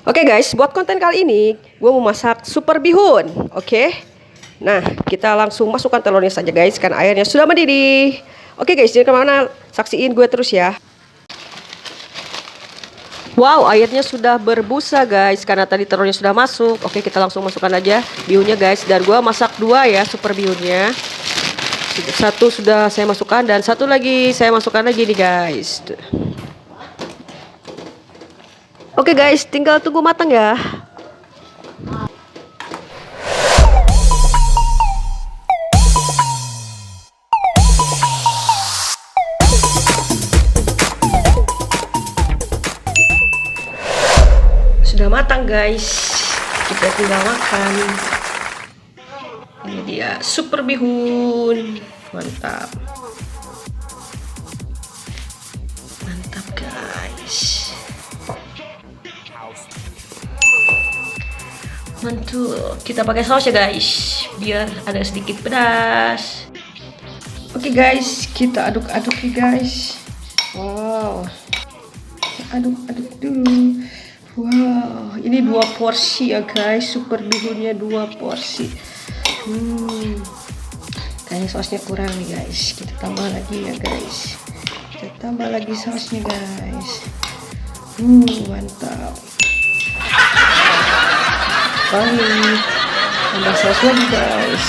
Oke guys, buat konten kali ini gue mau masak super bihun. Oke. Nah, kita langsung masukkan telurnya saja guys, kan airnya sudah mendidih. Oke guys, jangan kemana, saksiin gue terus ya. Wow, airnya sudah berbusa guys, karena tadi telurnya sudah masuk. Oke, kita langsung masukkan aja bihunnya guys. Dan gue masak dua ya super bihunnya. Satu sudah saya masukkan dan satu lagi saya masukkan lagi nih guys. Oke guys, tinggal tunggu matang ya. Sudah matang guys, kita tinggal makan. Ini dia super bihun, mantap. Mantap guys. Mantul, kita pakai saus ya guys, biar ada sedikit pedas. Oke guys, kita aduk-aduk ya guys. Wow, aduk-aduk dulu. Wow, ini 2 porsi ya guys, super bihunnya 2 porsi. Kayaknya sausnya kurang nih guys, kita tambah lagi ya guys. Kita tambah lagi sausnya guys. Mantap. Baik, tambah saus lagi guys.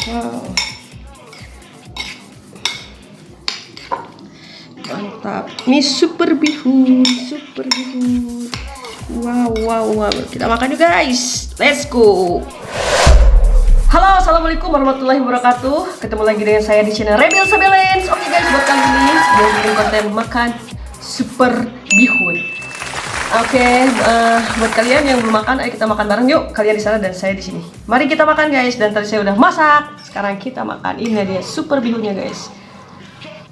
Wow, mantap. Ini super bihun, super bihun. Wow. Kita makan yuk guys. Let's go. Halo, assalamualaikum warahmatullahi wabarakatuh. Ketemu lagi dengan saya di channel Rebel Sabelens. Oke guys, buat kali ini mau bikin konten makan super bihun. Oke, buat kalian yang belum makan, ayo kita makan bareng yuk. Kalian di sana dan saya di sini. Mari kita makan guys. Dan tadi saya udah masak. Sekarang kita makan. Ini dia super bihunnya guys.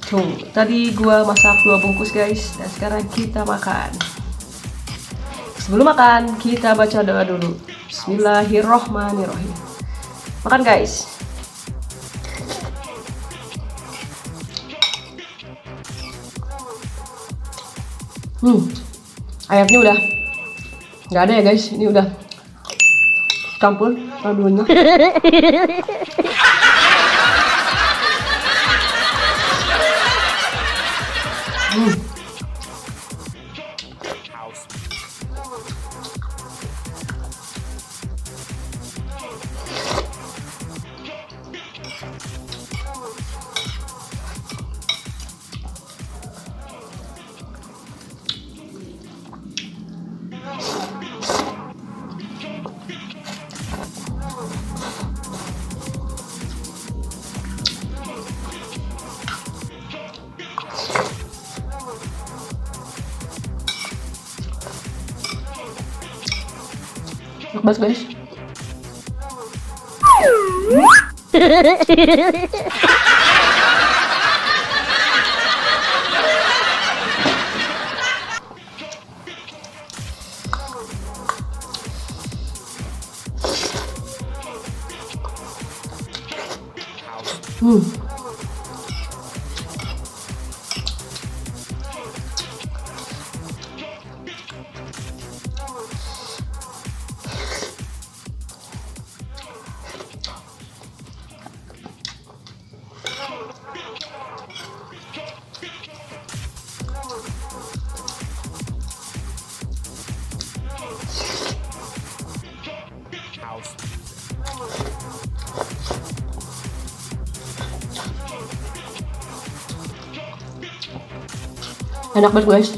Tuh, tadi gua masak 2 bungkus guys. Dan sekarang kita makan. Sebelum makan, kita baca doa dulu. Bismillahirrohmanirrohim. Makan guys. Ayamnya udah nggak ada ya guys, ini udah campur adunya. Bas guys. Enak banget guys.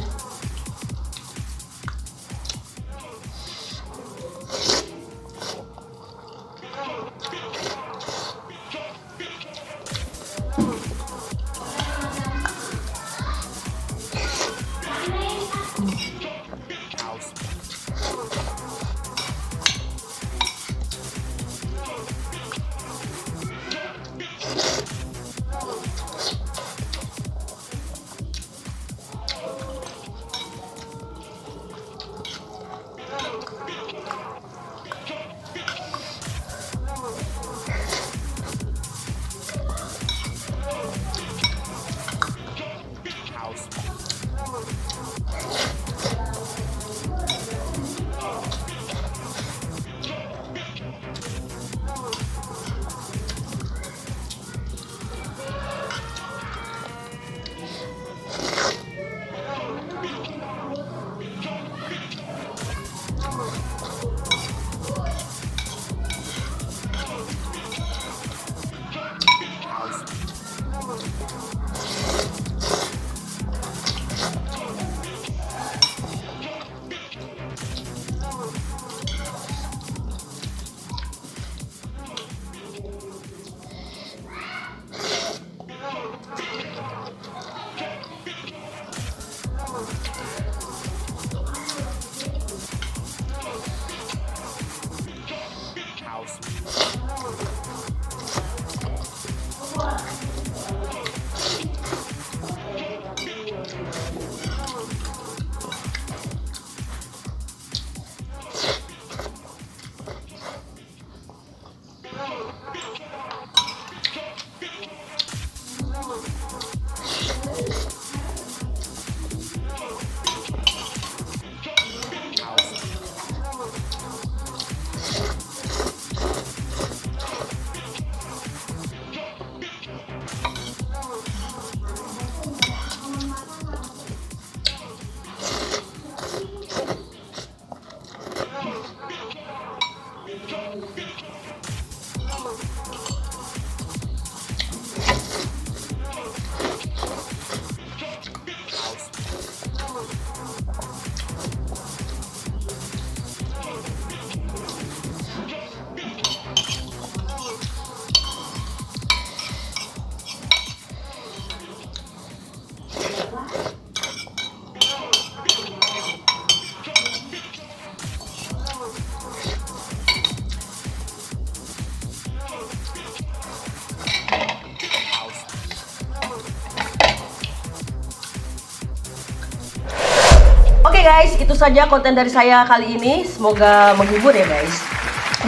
guys, itu saja konten dari saya kali ini. Semoga menghibur ya guys.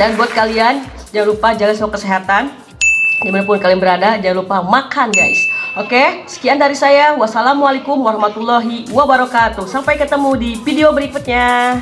Dan buat kalian, jangan lupa jaga selalu kesehatan. Dimanapun kalian berada, jangan lupa makan guys. Oke, sekian dari saya. Wassalamualaikum warahmatullahi wabarakatuh. Sampai ketemu di video berikutnya.